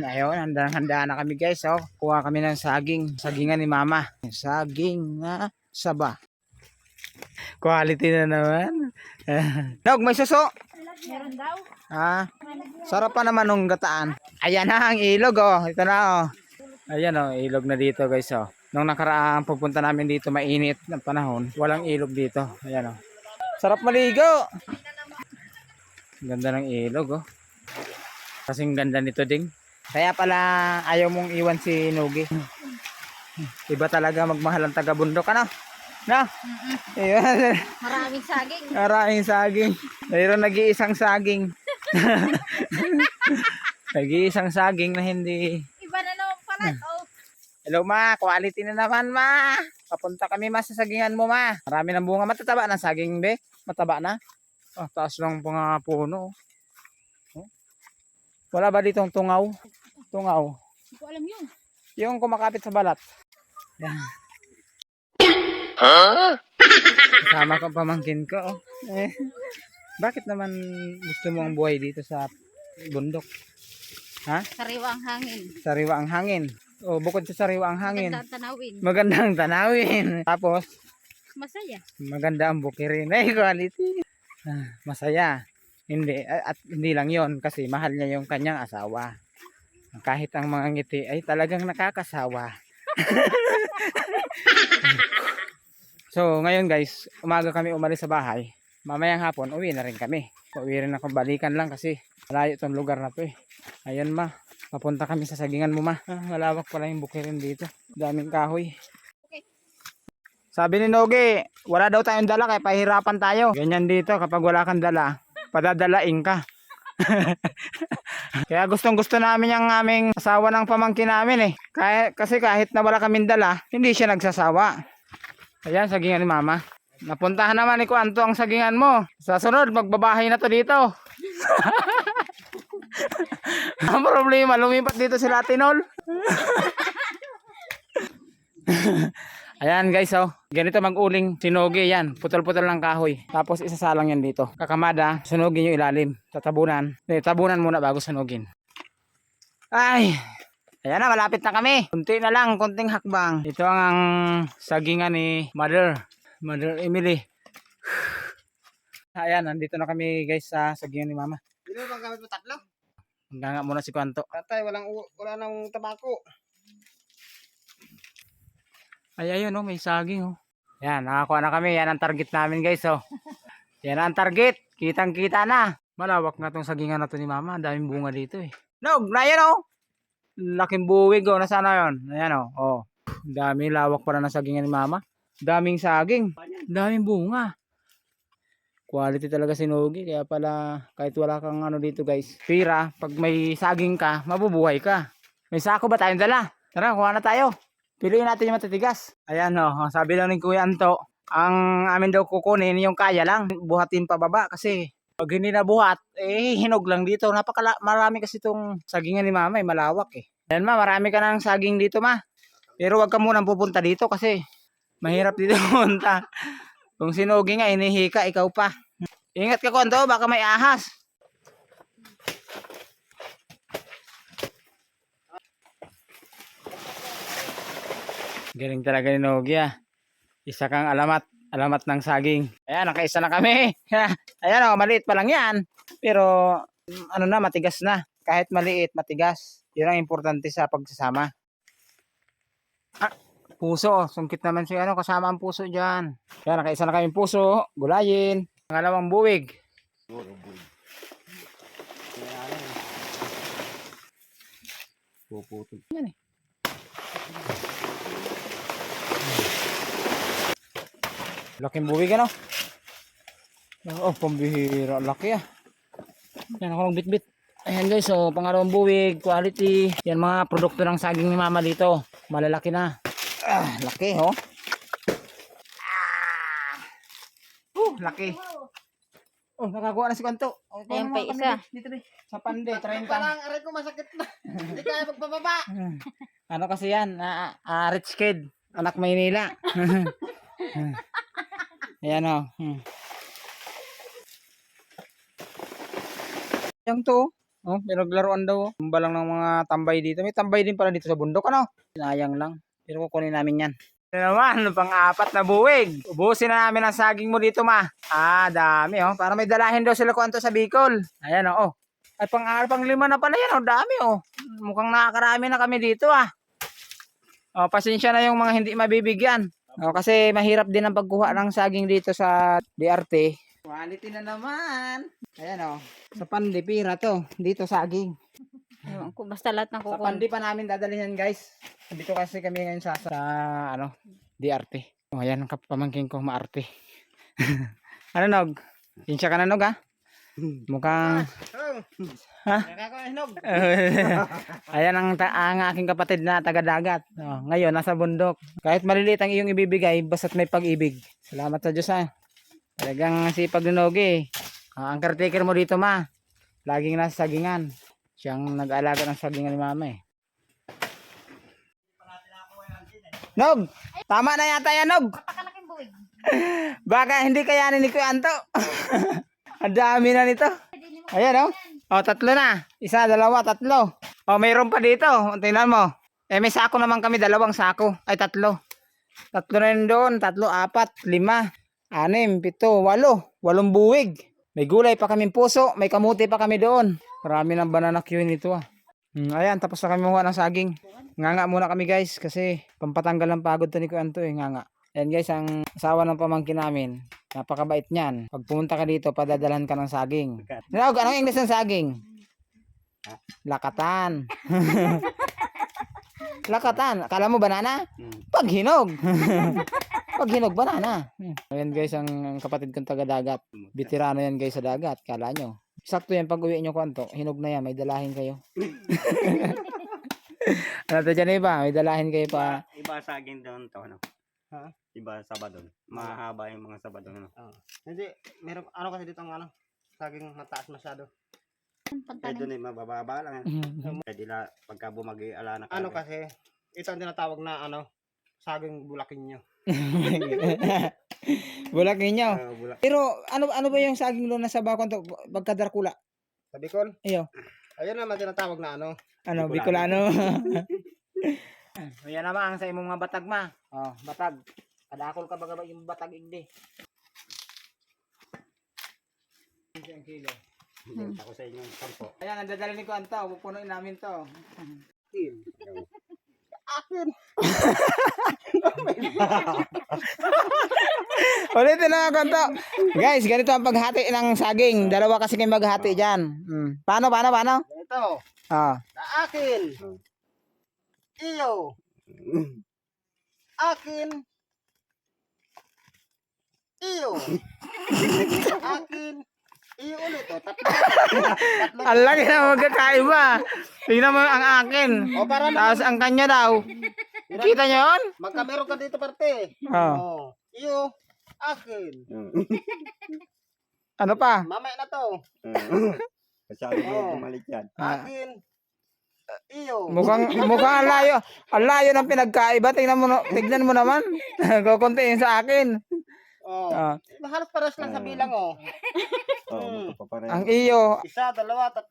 ayun, handa na kami guys. Oh. Kuha kami ng saging. Sagingan ni mama. Saging na saba. Quality na naman. Nog, may suso. Meron daw. Sarap pa naman nung gataan. Ayan na ang ilog oh. Ito na oh. Ayan oh, ilog na dito guys oh. Nung nakaraang pupunta namin dito mainit ng panahon, walang ilog dito. Ayan oh. Sarap maligo. Ganda ng ilog oh. Kasing ganda nito ding. Kaya pala ayaw mong iwan si Nugi. Iba talaga magmahal ang taga-bundok ano? No? Ayun. Maraming saging. Maraming saging. Mayroon nag-iisang saging. Nag-iisang saging na hindi. Iba na naman pala. Oh. Hello ma, quality na naman ma. Papunta kami ma sa sagingan mo ma. Marami ng bunga. Matataba na saging be. Mataba na. Oh, taas lang mga puno. Oh. Wala ba ditong tungaw? Tungaw. Hindi ko alam yun. Yung kumakapit sa balat. Yan. Kasama ko pamangkin ko. Oh. Bakit naman gusto mo ang buhay dito sa bundok? Ha? Sariwa ang hangin. Sariwa ang hangin. O bukod sa sariwa ang hangin. Magandang tanawin. Magandang tanawin. Tapos Masaya. maganda ang bukirin. Ay, quality. Masaya. Hindi. At hindi lang yon kasi mahal niya yung kanyang asawa. Kahit ang mga ngiti ay talagang nakakasawa. So ngayon guys, umaga kami umalis sa bahay. Mamayang hapon, uwi na rin kami. Uwi rin ako, balikan lang kasi malayo itong lugar na to eh. Ayun ma, papunta kami sa sagingan mo ma. Malawak pala yung bukirin dito. Daming kahoy. Okay. Sabi ni Nogi, wala daw tayong dala kaya pahirapan tayo. Ganyan dito kapag wala kang dala, padadalain ka. Kaya gustong gusto namin yung aming asawa ng pamangkin namin eh. Kasi kahit na wala kaming dala, hindi siya nagsasawa. Ayan, sagingan ni mama. Napuntahan naman ni Kuanto ang sagingan mo. Sa sunod, magbabahay na to dito. Ang problema, lumipat dito si Latinol. Ayan guys, oh. Ganito mag-uling sinugi yan. Putol-putol ng kahoy. Tapos isasalang yan dito. Kakamada, sunugin yung ilalim. Tatabunan. Tabunan muna bago sunugin. Ay! Ayan na, malapit na kami. Kunti na lang, kunting hakbang. Ito ang sagingan ni Mother Emily. Ayan, nandito na kami guys sa sagingan ni Mama. Dito bang gamit mo tatlo? Hanggang muna si Kuanto. Tatay, wala nang tabako. Ay, ayun oh, may saging oh. Yan, nakakuha na kami. Yan ang target namin guys oh. Yan ang target. Kitang-kita na. Malawak na tong sagingan na to ni Mama. Ang daming bunga dito eh. Nog, na yan oh. Laking buwig oh. Nasaan na yun? Ayan oh. Oh. Dami, lawak para ng sagingan ni Mama. Daming saging. Daming bunga. Quality talaga si Nogi. Kaya pala kahit wala kang ano dito guys. Pira, pag may saging ka, mabubuhay ka. May sako ba tayong dala? Tara, kuha na tayo. Piliin natin yung matitigas. Ayan oh, sabi lang ni Kuya Anto, ang amin daw kukunin yung kaya lang. Buhatin pababa kasi pag hindi na buhat, eh hinog lang dito. Marami kasi itong sagingan ni Mama, malawak eh. Ayan ma, marami ka ng saging dito ma. Pero wag ka munang pupunta dito kasi mahirap dito pumunta. Kung sinugi nga, inihika, ikaw pa. Ingat ka Kuanto, baka may ahas. Galing talaga ni Nogi ah. Isa kang alamat ng saging. Ayan, nakaisa na kami. Ayan oh, maliit pa lang yan. Pero ano na, matigas na. Kahit maliit, matigas. Yun ang importante sa pagsasama. Ah, puso oh. Sungkit naman si ano, kasama ang puso dyan. Ayan, nakaisa na kami puso. Gulayin. Pangalawang buwig. Puputol. Yan eh. Laking buwig ano? Oh, pambihira. Laki ah. Yan ako ng bit-bit. Ayan guys, so pangalawang buwig, quality. Yan mga produkto ng saging ni Mama dito. Malalaki na. Laki oh. Laki. Oh, nakakuha na si Kuanto. Oh, Ayan pa isa. Dito sa pande, 30. Parang aray ko masakit na. Hindi kaya magbababa. Ano kasi yan? Rich kid. Anak Maynila. Ayan o. Yung to. Oh, pinaglaruan daw. Tumba lang ng mga tambay dito. May tambay din pala dito sa bundok, ano? Sayang lang. Pero kukunin namin yan. Ito naman, pang-apat na buwig. Ubusin na namin ang saging mo dito, ma. Ah, dami, oh. Para may dalahin daw sila kuwanto sa Bicol. Ayan, oh. Ay, pang-lima na pala yan, oh. Dami, oh. Mukhang nakakarami na kami dito, ah. Oh, pasensya na yung mga hindi mabibigyan. Oh, kasi mahirap din ang pagkuha ng saging dito sa DRT. Quality na naman. Ayan, oh. Sa Pandipira to. Dito saging. Ewan ko, basta lahat ng Sa kukun. Pandi pa namin dadalhin yan, guys. Dito kasi kami ngayon sa ano, DRT. Oh, ayan ang kapamangkin ko, maarte. Ano, Nog? Sinsya ka na, Nog, ha? Mukhang... Ha? Nakakahinog. Ayan ang aking kapatid na taga-dagat. Oh, ngayon, nasa bundok. Kahit maliliit ang iyong ibibigay, basta't may pag-ibig. Salamat sa Diyos, ha? Talagang sipag ni Nogi. Ang caretaker mo dito, ma. Laging nasa sagingan. Siyang nag-aalaga ng sagingan ni mama, eh. Nog! Tama na yata yan, Nog! Napakalaking buwig. Baka hindi kayanin ni Kuya Anto. Ang dami na nito. Ayan, oh. Oh, tatlo na. Isa, dalawa, tatlo. Oh, mayroon pa dito. Tingnan mo. Eh, may sako naman kami. Dalawang sako. Ay, tatlo. Tatlo na yun doon. Tatlo, apat, 5, 6, 7, 8. 8 buwig. May gulay pa kaming puso. May kamuti pa kami doon. Marami ng banana queue nito, ah. Ayan, tapos na kami makuha ng saging. Nganga muna kami, guys. Kasi pampatanggal ng pagod to ni Kuya Anto, eh. Nganga. Ayan, guys, ang asawa ng pamangkin namin. Napakabait niyan. Pag pumunta ka dito, padadalan ka ng saging. Nog, anong English ng saging? Lakatan. Lakatan. Akala mo banana? Paghinog. Paghinog, banana. Ayan, guys, ang kapatid kong taga-dagat. Veterano yan, guys, sa dagat. Kala nyo. Sakto yan, pag uwi nyo kwanto, hinog na yan, may dalahin kayo. Ano to dyan, iba? May dalahin kayo pa. Iba saging doon to, ano? Ha? Iba sabadon. Mahaba yung mga sabadon, ano? Hindi, meron ano kasi dito ang ano, saging mataas masyado. Eh, doon eh, mabababa lang. Pwede la, pagka bumagi, ala na Ano kasi, ito ang tinatawag na ano, saging bulakinyo. Bulak ninyo. bulak. Pero ano ba yung saging doon nasa bakon to? Pagkadarkula. Sa Bicol, Iyo. ayun naman tinatawag na ano, Ano, Bicolano. Yan naman ang sa imong mga batag, ma. Oh, batag. Kadakol ka baga yung batag igdi. Isang kilo. Ako sa inyong kampo. Ayan, ang dadalhin ni Kuya Anto. Pupunuin namin to. akin. Ulitin na Kuya Anto. Guys, ganito ang paghati ng saging. Dalawa kasi kayo maghati dyan. Paano? Ito, Ah. sa akin. Iyo. Akin. Iyo. Akin. Iyo ulit, oh. Tatlo. Ang laki na magkakaiba. Tingnan mo ang akin. O, para Tapos ang kanya daw. Kita nyo yun? magkamero ka dito, parte. Oh. Oh. Iyo. Akin. Ano pa? Mamaya na to. Masyado Oo. mo bumalik yan. Akin. Iyo. Mukhang ang layo. Ang layo ng pinagkaiba. Tignan mo naman. Kukuntiin sa akin. Oh. Ah, Halos pares lang sa bilang, oh. Oo, magpapareho. ang iyo. 1, 2, 3, 4,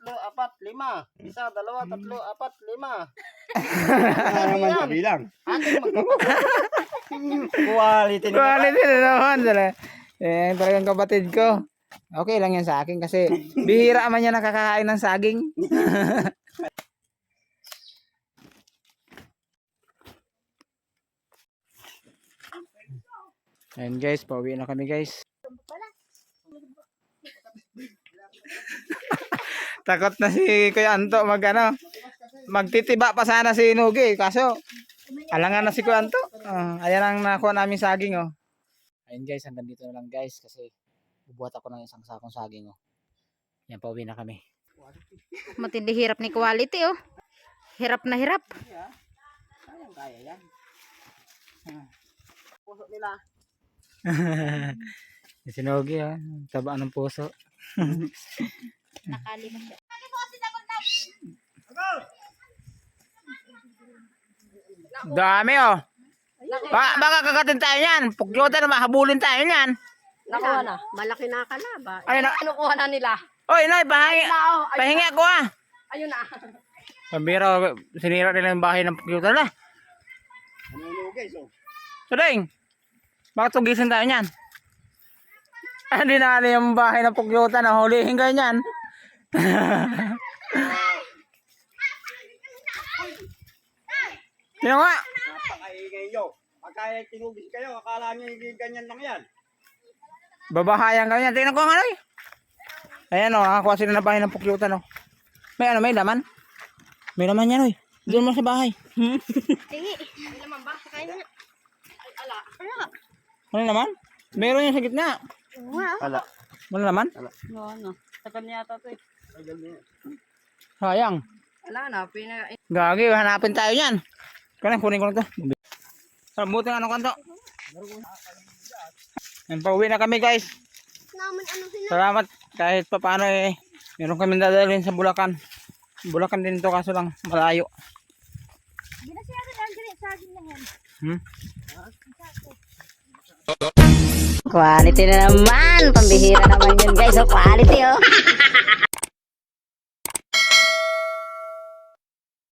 5. 1, 2, 3, 4, 5. Ano naman sa bilang? Akin magkapatid. Quality nila. Quality na naman. Eh, talagang kapatid ko. Okay lang yan sa akin kasi bihira man yan nakakakain ng saging. Ayan guys, pauwi na kami guys. Takot na si Kuya Anto magtitiba pa sana si Nugi kaso alangan na si Kuya Anto. Ayan ang nakuha namin saging, oh. Ayun guys, hanggang dito na lang guys kasi bubuhat ako ng isang sakong saging, oh. Yan, pauwi na kami. Matindi hirap ni quality, oh. Hirap na hirap. Kaya yan. Puso nila. Si Nugi, oh. Taba ng puso. Nakali na siya. Dami, oh. Baka kagatin tayo yan. Pugyotan na mahabulin tayo yan. Nakuha na. Malaki na kalaba. Ay, na. Kinukuha na nila. Oy, Noy, pahingi ako, ah. Ayun na. Pambira, sinira nila yung bahay ng computer na. Ano guys, oh. Suding, bakit tugisin tayo niyan? Hindi na yung bahay ng pugyutan na hulihin kayo niyan. Sino nga? Napakaingay nyo. Pagka tinugis kayo, akala nyo hindi ganyan lang yan. Babahayan kayo niyan. Tingnan ko ang ano eh. Ayan o, nakakuha sila na bahay ng pugyutan o. May ano, may laman? May laman yan oy. Doon mo sa bahay. Tingi. May naman ba? Kain na. Ay, ala. Ano naman? Meron yan sa gitna. Wala. Wala naman? Ano? Tagal niya ata ito eh. Sayang. Wala na. Gagi, hanapin tayo yan. Kaya kunin ko na ito. Buti nga ano kanto. Yan, pauwi na kami guys. Salamat kahit pa paano eh. Meron kami dadalhin sa Bulacan. Bulacan din to kaso lang malayo. Quality na naman. Pambihira naman yun guys. Oh, quality oh.